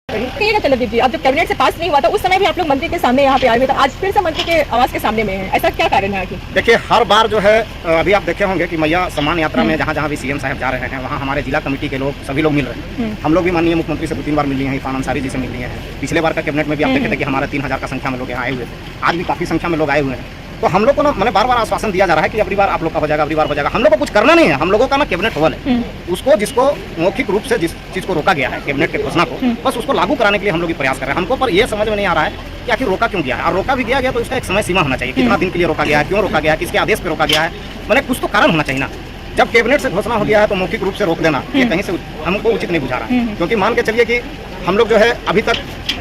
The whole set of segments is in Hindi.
कहिएगा चलदेव जी, अब जब कैबिनेट से पास नहीं हुआ था उस समय भी आप लोग मंत्री के सामने यहाँ पे आए हुए थे, आज फिर से मंत्री के आवास के सामने में है, ऐसा क्या कारण है आखिर? देखिए, हर बार जो है अभी आप देखे होंगे कि मैया सम्मान यात्रा में जहाँ जहाँ भी सीएम साहब जा रहे हैं वहाँ हमारे जिला कमेटी के लोग सभी लोग मिल रहे हैं। हम लोग भी माननीय मुख्यमंत्री से 2-3 बार मिल लिए हैं, इरफान अंसारी जी से मिल लिए हैं। पिछले बार का कैबिनेट में भी आप देखे थे कि हमारा 3000 का संख्या में लोग यहाँ आए हुए थे। आज भी काफ़ी संख्या में लोग आए हुए हैं। तो हम लोग को ना मैंने बार आश्वासन दिया जा रहा है कि अगली बार आप लोग का हो जाएगा, अगली बार हो जाएगा। हम लोग को कुछ करना नहीं है, हम लोगों का ना कैबिनेट हवल है। उसको जिसको मौखिक रूप से जिस चीज़ को रोका गया है कैबिनेट के घोषणा को, बस उसको लागू कराने के लिए हम लोग प्रयास कर रहे हैं। हमको पर ये समझ में नहीं आ रहा है कि आखिर रोका क्यों गया है, और रोका भी गया तो उसका एक समय सीमा होना चाहिए। कितना दिन के लिए रोका गया है, क्यों रोका गया है, किसके आदेश पर रोका गया है, मैंने कुछ तो कारण होना चाहिए ना। जब कैबिनेट से घोषणा हो गया है तो मौखिक रूप से रोक देना ये कहीं से हमको उचित नहीं बुझा रहा है। क्योंकि मान के चलिए कि हम लोग जो है अभी तक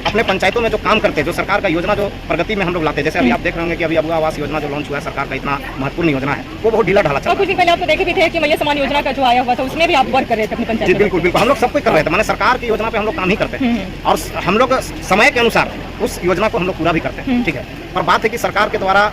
अपने पंचायतों में जो काम करते हैं, जो सरकार का योजना जो प्रगति में हम लोग लाते हैं, जैसे अभी आप देख रहे होंगे कि अभी अबुआ आवास योजना जो लॉन्च हुआ है, सरकार का इतना महत्वपूर्ण योजना है, वो बहुत ढीला ढाला चल रहा है। कुछ दिन पहले आप तो देखे भी थे कि मैया सम्मान योजना का जो आया हुआ था उसमें भी आप वर्क कर रहे थे अपनी पंचायत। जी बिल्कुल बिल्कुल, हम लोग सब कुछ कर रहे थे। मैंने सरकार की योजना पे हम लोग काम ही करते हैं और हम लोग समय के अनुसार उस योजना को हम लोग पूरा भी करते हैं, ठीक है। पर बात है कि सरकार के द्वारा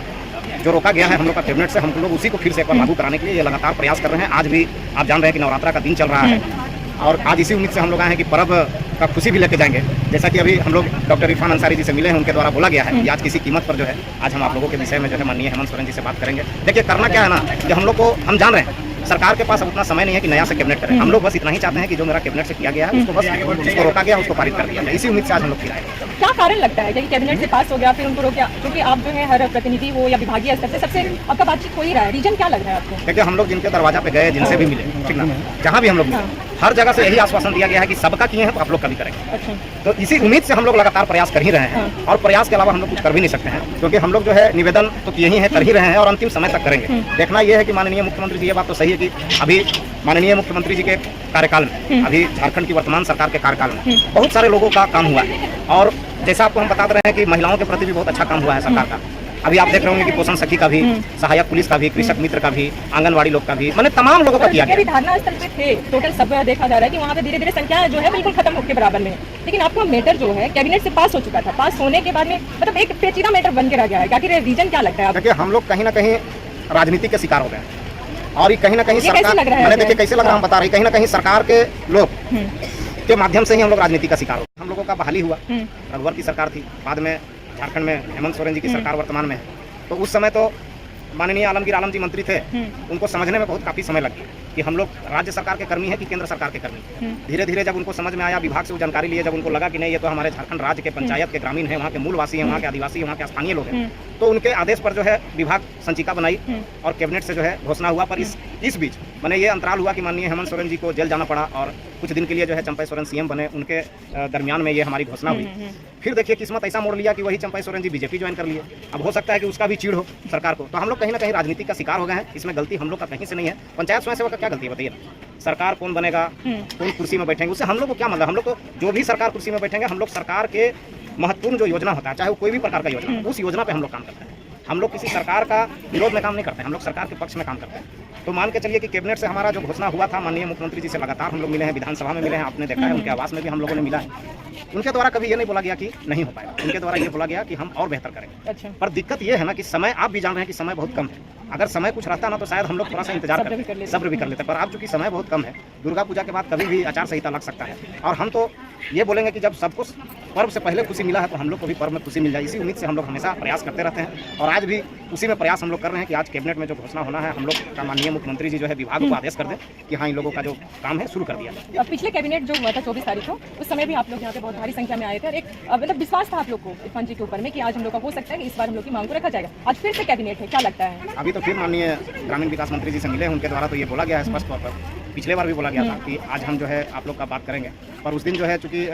जो रोका गया है हम लोग का कैबिनेट से, हम लोग उसी को फिर से एक बार लागू कराने के लिए ये लगातार प्रयास कर रहे हैं। आज भी आप जान रहे हैं कि नवरात्रा का दिन चल रहा है और आज इसी उम्मीद से हम लोग आए हैं कि पर्व का खुशी भी लेके जाएंगे। जैसा कि अभी हम लोग डॉक्टर इरफान अंसारी जी से मिले हैं, उनके द्वारा बोला गया है कि आज किसी कीमत पर जो है आज हम आप लोगों के विषय में जो है माननीय हेमंत सोरेन जी से बात करेंगे। देखिए, करना क्या है ना कि हम लोग को हम जान रहे हैं सरकार के पास अब उतना समय नहीं है कि नया से कैबिनेट करें। हम लोग बस इतना ही चाहते हैं कि जो मेरा कैबिनेट से किया गया है उसको बस जिसको रोका गया उसको पारित कर दिया जाए। इसी उम्मीद से आज हम लोग फिर आए। क्या कारण लगता है कि कैबिनेट से पास हो गया फिर उनको रोक गया? क्योंकि आप जो है हर प्रतिनिधि हो या विभागीय स्तर से सबसे आपका बातचीत हो ही रहा है, रीजन क्या लग रहा है आपको? देखिए, हम लोग जिनके दरवाजा पे गए, जिनसे भी मिले, ठीक ना, जहाँ भी हम लोग मिले, हर जगह से यही आश्वासन दिया गया है कि सबका किए हैं तो आप लोग का भी करेंगे। अच्छा। तो इसी उम्मीद से हम लोग लगातार प्रयास कर ही रहे हैं और प्रयास के अलावा हम लोग कुछ कर भी नहीं सकते हैं, क्योंकि हम लोग जो है निवेदन तो किए ही हैं, कर ही रहे हैं और अंतिम समय तक करेंगे। देखना यह है कि माननीय मुख्यमंत्री जी, ये बात तो सही है कि अभी माननीय मुख्यमंत्री जी के कार्यकाल में, अभी झारखंड की वर्तमान सरकार के कार्यकाल में बहुत सारे लोगों का काम हुआ है और जैसा आपको हम बता रहे हैं कि महिलाओं के प्रति भी बहुत अच्छा काम हुआ है सरकार का। अभी आप देख रहे होंगे कि पोषण सखी का भी, सहायक पुलिस का भी, कृषक मित्र का भी, आंगनवाड़ी लोग का भी, मैंने तमाम लोगों का किया गया। धारणा स्थल पे थे टोटल सब देखा जा रहा है कि वहाँ पे धीरे धीरे संख्या जो है बिल्कुल खत्म होकर बराबर में है, लेकिन आपका मैटर जो है कैबिनेट से पास हो चुका था, पास होने के बाद में मतलब एक पेचीदा मैटर बन के रह गया है। आखिर रीजन क्या लगता है? देखिए, हम लोग कहीं ना कहीं राजनीति के शिकार हो गए हैं और ये कहीं ना कहीं सरकार, मैंने देखिए कैसे लग रहा है, हम बता रहे हैं, कहीं ना कहीं सरकार के लोग के माध्यम से ही हम लोग राजनीति का शिकार हो। हम लोगों का बहाली हुआ, रघुवर की सरकार थी, बाद में झारखंड में हेमंत सोरेन जी की सरकार वर्तमान में है। तो उस समय तो माननीय आलमगीर आलम जी मंत्री थे, उनको समझने में बहुत काफ़ी समय लग गया कि हम लोग राज्य सरकार के कर्मी हैं कि केंद्र सरकार के कर्मी। धीरे धीरे जब उनको समझ में आया, विभाग से वो जानकारी लिए, जब उनको लगा कि नहीं ये तो हमारे झारखंड राज्य के पंचायत के ग्रामीण हैं, वहाँ के मूलवासी हैं, वहाँ के आदिवासी हैं, वहाँ के स्थानीय लोग हैं, तो उनके आदेश पर जो है विभाग संचिका बनाई और कैबिनेट से जो है घोषणा हुआ। पर इस बीच मैंने ये अंतराल हुआ कि माननीय हेमंत सोरेन जी को जेल जाना पड़ा और कुछ दिन के लिए जो है चंपई सोरेन सीएम बने, उनके दरमियान में ये हमारी घोषणा हुई। फिर देखिए किस्मत ऐसा मोड़ लिया कि वही चंपई सोरेन जी बीजेपी ज्वाइन कर लिए। अब हो सकता है कि उसका भी चिड़ हो सरकार को। तो हम लोग कहीं ना कहीं राजनीति का शिकार हो गए हैं, इसमें गलती हम लोग का कहीं से नहीं है। पंचायत स्वयं सेवक का क्या गलती है बताइए? सरकार कौन बनेगा, कौन कुर्सी में बैठेंगे, उससे हम लोग को क्या मतलब? हम लोग को जो भी सरकार कुर्सी में बैठेंगे, हम लोग सरकार के महत्वपूर्ण जो योजना होता है, चाहे वो कोई भी प्रकार का योजना, उस योजना पे हम लोग काम करते हैं। हम लोग किसी सरकार का विरोध में काम नहीं करते हैं, हम लोग सरकार के पक्ष में काम करते हैं। तो मान के चलिए कि कैबिनेट से हमारा जो घोषणा हुआ था, माननीय मुख्यमंत्री जी से लगातार हम लोग मिले हैं, विधानसभा में मिले हैं, आपने देखा है, उनके आवास में भी हम लोगों ने मिला है। उनके द्वारा कभी ये नहीं बोला गया कि नहीं हो पाएगा, उनके द्वारा ये बोला गया कि हम और बेहतर करेंगे। अच्छा। पर दिक्कत ये है ना कि समय, आप भी जान रहे हैं कि समय बहुत कम है। अगर समय कुछ रहता ना तो शायद हम लोग थोड़ा सा इंतजार करते, सब्र भी कर लेते। पर अब चूंकि समय बहुत कम है, दुर्गा पूजा के बाद कभी भी आचार संहिता लग सकता है और हम तो ये बोलेंगे कि जब सबको पर्व से पहले खुशी मिला है तो हम लोग को भी पर्व में खुशी मिल जाए। इसी उम्मीद से हम लोग हमेशा प्रयास करते रहते हैं और आज भी उसी में प्रयास हम लोग कर रहे हैं कि आज कैबिनेट में जो घोषणा होना है, हम लोग का माननीय मुख्यमंत्री जी जो है विभाग को आदेश कर दें कि हाँ, इन लोगों का जो काम है शुरू कर दिया जाए। अब पिछले कैबिनेट जो हुआ था 24 तारीख को, उस समय भी आप लोग यहाँ पे बहुत भारी संख्या में आए थे और एक मतलब विश्वास था आप लोग को इरफान जी के ऊपर में कि आज हम लोग का हो सकता है कि इस बार हम लोग की मांग को रखा जाएगा। आज फिर से कैबिनेट है, क्या लगता है? अभी तो फिर माननीय ग्रामीण विकास मंत्री जी से मिले हैं, उनके द्वारा तो ये बोला गया है स्पष्ट तौर पर, पिछले बार भी बोला गया था कि आज हम जो है आप लोग का बात करेंगे। पर उस दिन जो है चूँकि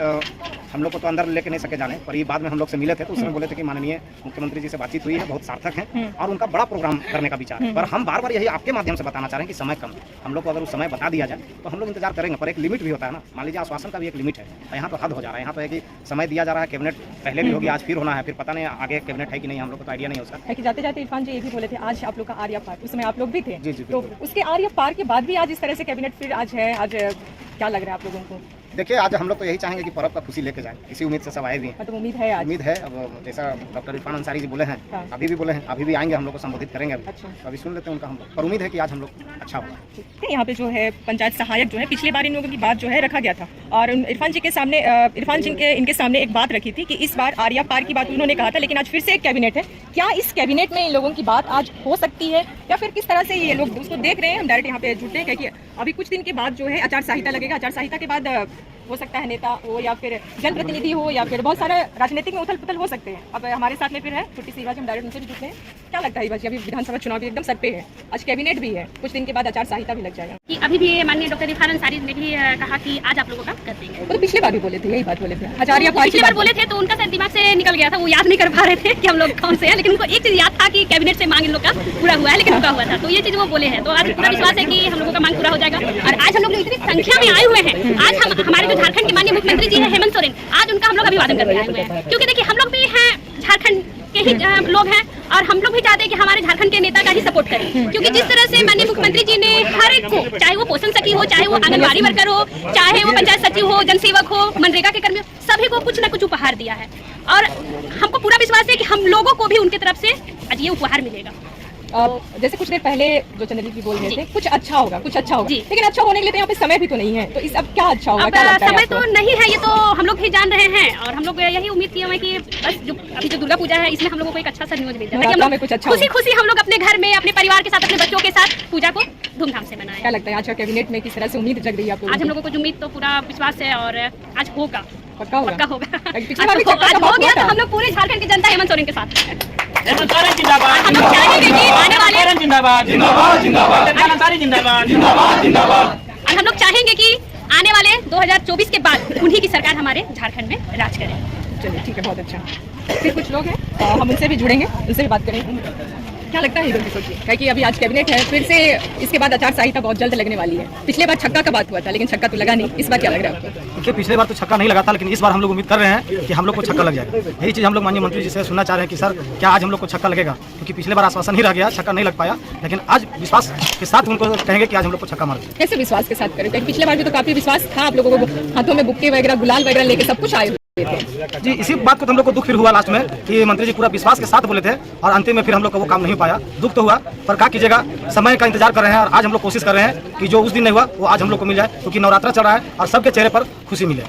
हम लोग को तो अंदर लेके नहीं सके जाने, पर ये बाद में हम लोग से मिले थे तो उसमें बोले थे कि माननीय मुख्यमंत्री जी से बातचीत हुई है, बहुत सार्थक है और उनका बड़ा प्रोग्राम करने का विचार है। पर हम बार बार यही आपके माध्यम से बताना चाह रहे हैं कि समय कम है। हम लोग को अगर उस समय बता दिया जाए तो हम लोग इंतजार करेंगे, पर एक लिमिट भी होता है ना। मान लीजिए आश्वासन का भी एक लिमिट है, यहाँ तो हद हो जा रहा है। यहाँ तो है कि समय दिया जा रहा है, कैबिनेट पहले भी होगी, आज फिर होना है, फिर पता नहीं आगे कैबिनेट है कि नहीं, हम लोग को तो आइडिया नहीं हो सकता है। कि जाते जाते इरफान जी ये भी बोले थे आज आप लोग का आर्या पार, उस समय आप लोग भी थे। जी, तो उसके आर्या पार के बाद भी आज इस तरह से कैबिनेट फिर आज है, आज क्या लग रहा है आप लोगों को? देखिए आज हम लोग तो यही चाहेंगे कि पर्व का खुशी लेके जाए, इसी उम्मीद से सब आए भी हैं। मतलब उम्मीद है आज। उम्मीद है, अब जैसा डॉक्टर इरफान अंसारी जी बोले हैं, हाँ। अभी भी बोले हैं, अभी भी आएंगे, हम लोग को संबोधित करेंगे अभी। अच्छा। तो अभी सुन लेते हैं उनका हम लोग, पर उम्मीद है कि आज हम लोग अच्छा होगा। यहाँ पे जो है पंचायत सहायक जो है पिछली बार इन लोगों की बात जो है रखा गया था और इरफान जी के सामने इनके सामने एक बात रखी थी कि इस बार आर्या पार की बात उन्होंने कहा था, लेकिन आज फिर से एक कैबिनेट है। क्या इस कैबिनेट में इन लोगों की बात आज हो सकती है या फिर किस तरह से ये लोग उसको देख रहे हैं? हम डायरेक्ट यहाँ पे जुड़ते हैं क्योंकि अभी कुछ दिन के बाद जो है आचार संहिता लगेगा। आचार संहिता के बाद हो सकता है नेता हो या फिर जनप्रतिनिधि हो या फिर बहुत सारे राजनीतिक में उथल पुथल हो सकते हैं। अब हमारे साथ में फिर है छोटी सी बात, हम डायरेक्ट उनसे भी जुड़ते हैं। क्या लगता है बाजी, अभी विधानसभा चुनाव भी एकदम सर पे है, आज कैबिनेट भी है, कुछ दिन के बाद आचार संहिता भी लग जाएगा कि अभी भी माननीय डॉक्टर इरफान अंसारी ने भी कहा कि आज आप लोगों का कर देंगे। वो तो पिछली बार भी बोले थे, यही बात बोले थे। आचार्य पिछली बार बोले थे तो उनका शायद दिमाग से निकल गया था, वो याद नहीं कर पा रहे थे कि हम लोग कौन से हैं, लेकिन उनको एक चीज याद था कि कैबिनेट से मांग इन लोग का पूरा हुआ है, लेकिन रुका हुआ था, तो ये चीज वो बोले हैं। तो आज पूरा विश्वास है कि हम लोगों का मांग पूरा हो जाएगा। और आज हम लोग इतनी संख्या में आए हुए हैं, आज हम हमारे जो झारखंड के माननीय मुख्यमंत्री जी हैं हेमंत सोरेन, आज उनका हम लोग अभिवादन करने आए हुए हैं। क्योंकि देखिए हम लोग भी हैं झारखंड के ही लोग हैं और हम लोग भी चाहते हैं कि हमारे झारखंड के नेता का ही सपोर्ट करें, क्योंकि जिस तरह से माननीय मुख्यमंत्री जी ने हर एक को, चाहे वो पोषण सखी हो, चाहे वो आंगनबाड़ी वर्कर हो, चाहे वो पंचायत सचिव हो, जनसेवक हो, मनरेगा के कर्मी हो, सभी को कुछ न कुछ उपहार दिया है और हमको पूरा विश्वास है कि हम लोगों को भी उनके तरफ से आज ये उपहार मिलेगा। जैसे कुछ देर पहले जो चंद्रजीत जी बोल रहे थे कुछ अच्छा होगा, कुछ अच्छा होगा, जी। लेकिन अच्छा होने के लिए तो यहाँ पे समय भी तो नहीं है, तो इस अब क्या अच्छा होगा? अब क्या लगता है समय आपको? तो नहीं है, ये तो हम लोग भी जान रहे हैं और हम लोग यही उम्मीद किए हुए हैं कि बस जो अभी जो दुर्गा पूजा है इसमें हम लोगों को एक अच्छा सा न्यूज मिल जाए, नवरात्रा में कुछ अच्छा खुशी खुशी हम लोग अपने घर में अपने परिवार के साथ अपने बच्चों के साथ पूजा को धूमधाम से मनाएं। क्या लगता है आज का कैबिनेट में किस तरह से उम्मीद जग रही है आपको? आज हम लोगों को जो उम्मीद तो पूरा विश्वास है और आज होगा, पक्का होगा? पक्का होगा। पिछली बार भी चक्का आज का हो बात गया हुआ तो था। हम लोग पूरे झारखंड की जनता हेमंत सोरेन के साथ है। हेमंत सोरेन जिंदाबाद, हम लोग चाहेंगे कि आने वाले जिंदाबाद, जिंदाबाद, जिंदाबाद, इरफान अंसारी जिंदाबाद, जिंदाबाद, जिंदाबाद। और हम लोग चाहेंगे कि आने वाले 2024 के बाद उन्हीं की सरकार हमारे झारखंड में राज करे। चलिए ठीक है, बहुत अच्छा। फिर कुछ लोग हैं हम उनसे भी जुड़ेंगे, उनसे भी बात करेंगे। क्या लगता है इधर की सोचिए कि अभी आज कैबिनेट है, फिर से इसके बाद आचार संहिता बहुत जल्द लगने वाली है। पिछले बार छक्का का बात हुआ था लेकिन छक्का तो लगा नहीं, इस बार क्या लग रहा है आपको? देखिए पिछले बार तो छक्का नहीं लगा था, लेकिन इस बार हम लोग उम्मीद कर रहे हैं कि हम लोग को छक्का लग जाएगा। यही चीज़ हम लोग माननीय मंत्री जी से सुनना चाह रहे हैं कि सर क्या आज हम लोग को छक्का लगेगा, क्योंकि पिछले बार आश्वासन ही रह गया, छक्का नहीं लग पाया, लेकिन आज विश्वास के साथ उनको कहेंगे कि आज हम लोग को छक्का मार दें। कैसे विश्वास के साथ करें? क्योंकि पिछले बार भी तो काफी विश्वास था, आप लोगों को हाथों में बुक्के वगैरह गुलाल वगैरह लेके सब कुछ आए हुए थे। जी इसी बात को तो हम लोग को दुख फिर हुआ लास्ट में कि मंत्री जी पूरा विश्वास के साथ बोले थे और अंतिम में फिर हम लोग को वो काम नहीं पाया। दुख तो हुआ, पर क्या कीजिएगा, समय का इंतजार कर रहे हैं और आज हम लोग कोशिश कर रहे हैं कि जो उस दिन नहीं हुआ वो आज हम लोग को मिल जाए, क्योंकि नवरात्रा चल रहा है और सबके चेहरे पर खुशी मिले।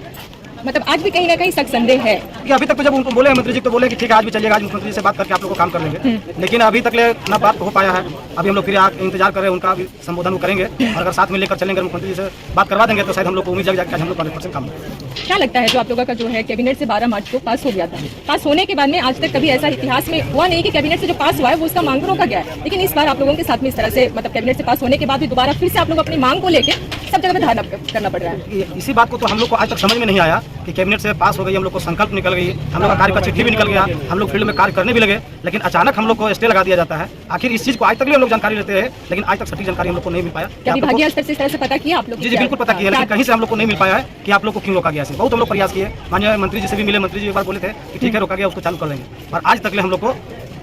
मतलब आज भी कहीं ना कहीं शक संदेह है कि अभी तक तो जब उनको बोले मंत्री जी तो बोले कि ठीक है आज भी चलिएगा, आज मुख्यमंत्री जी से बात करके आप लोग को काम कर लेंगे, लेकिन अभी तक ले ना बात हो पाया है। अभी हम लोग फिर इंतजार कर रहे हैं, उनका भी संबोधन वो करेंगे और अगर साथ में लेकर चलेंगे मुख्यमंत्री जी से बात करवा देंगे तो शायद हम लोग को उम्मीद जग जाए कि हम लोग 100% काम करेंगे। क्या लगता है जो आप लोगों का जो है कैबिनेट से 12 मार्च को पास हो गया था, पास होने के बाद में आज तक कभी ऐसा इतिहास में हुआ नहीं कि कैबिनेट से जो पास हुआ है वो उसका मांग रोका गया है, लेकिन इस बार आप लोगों के साथ में इस तरह से मतलब कैबिनेट से पास होने के बाद भी दोबारा फिर से आप लोग अपनी मांग को लेकर सब जगह पे धारणा करना पड़ रहा है। इसी बात को तो हम लोग को आज तक समझ में नहीं आया कि कैबिनेट से पास हो गई, हम लोग को संकल्प निकल गई, हम लोग का कार्य का चिट्ठी भी निकल गया, हम लोग फील्ड में कार्य करने भी लगे, लेकिन अचानक हम लोग को स्टे लगा दिया जाता है। आखिर इस चीज को आज तक भी हम लोग जानकारी लेते हैं, लेकिन आज तक सटीक जानकारी हम लोग को नहीं मिल पाया। क्या विभागीय स्तर से इस तरह से पता किया आप लोग? जी जी बिल्कुल पता किया, लेकिन कहीं से हम लोग को नहीं मिल पाया है कि आप लोग को क्यों रोका गया है। बहुत हम लोग प्रयास किए, माननीय मंत्री जी से भी मिले, मंत्री जी एक बार बोले थे कि ठीक है रोका गया उसको चालू कर लेंगे, पर आज तक हम लोग को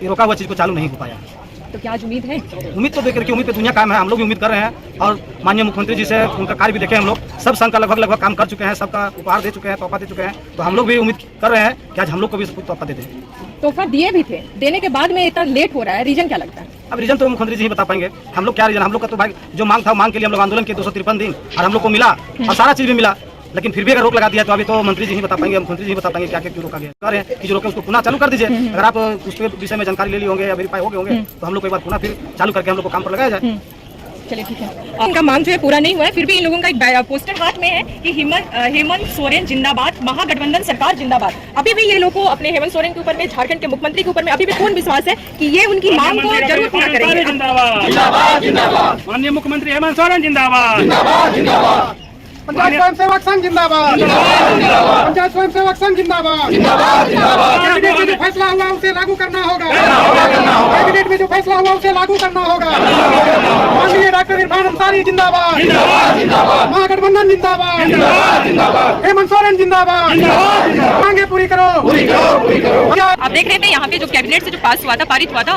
ये रोका हुआ चीज को चालू नहीं हो पाया। तो क्या आज उम्मीद है? उम्मीद तो देख रहे, उम्मीद पे दुनिया कायम है, हम लोग भी उम्मीद कर रहे हैं और माननीय मुख्यमंत्री जी से उनका कार्य भी देखे, हम लोग सब संघ का लगभग काम कर चुके हैं, सबका उपहार दे चुके हैं, तोहफा दे चुके हैं, तो हम लोग भी उम्मीद कर रहे हैं कि आज हम लोग को भी कुछ तोहफा दे दें। तोहफा दिए भी थे, देने के बाद में इतना लेट हो रहा है, रीजन क्या लगता है? अब रीजन तो मुख्यमंत्री जी ही बता पाएंगे, हम लोग क्या रीजन, हम लोग का तो भाई जो मांग था मांग के लिए हम लोग आंदोलन किए 253 दिन और हम लोग को मिला और सारा चीज भी मिला, लेकिन फिर भी अगर रोक लगा दिया तो अभी तो मंत्री जी ही बता पाएंगे, मुख्यमंत्री जी ही बता पाएंगे क्या क्या क्यों रोका गया। कह रहे हैं कि जो रोके उसको पुनः चालू कर दीजिए, अगर आप उसके विषय में जानकारी ले ली होंगे या वेरीफाई हो गए होंगे तो हम लोग को एक बार पुनः फिर चालू करके हम लोग को काम पर लगाया जाए। चलिए ठीक है, उनका मांग जो है पूरा नहीं हुआ है, फिर भी इन लोगों का एक पोस्टर हाथ में है कि हेमंत सोरेन जिंदाबाद, महागठबंधन सरकार जिंदाबाद। अभी भी ये लोग को अपने हेमंत सोरेन के ऊपर में, झारखंड के मुख्यमंत्री के ऊपर में अभी भी पूर्ण विश्वास है कि ये उनकी मांग को जरूर पूरा करेंगे। जिंदाबाद, जिंदाबाद, जिंदाबाद। माननीय मुख्यमंत्री हेमंत सोरेन जिंदाबाद, जिंदाबाद, जिंदाबाद। पंचायत स्वयं सेवक संघ जिंदाबाद, पंचायत स्वयं सेवक संघ जिंदाबाद, कैबिनेट में जो फैसला हुआ उसे लागू करना होगा, कैबिनेट में जो फैसला हुआ उसे लागू करना होगा। माननीय डॉक्टर इरफान अंसारी जिंदाबाद, महागठबंधन जिंदाबाद, हेमंत सोरेन जिंदाबाद, मांगे पूरी करो। आप देख रहे थे यहाँ पे जो कैबिनेट से जो पास हुआ था, पारित हुआ था,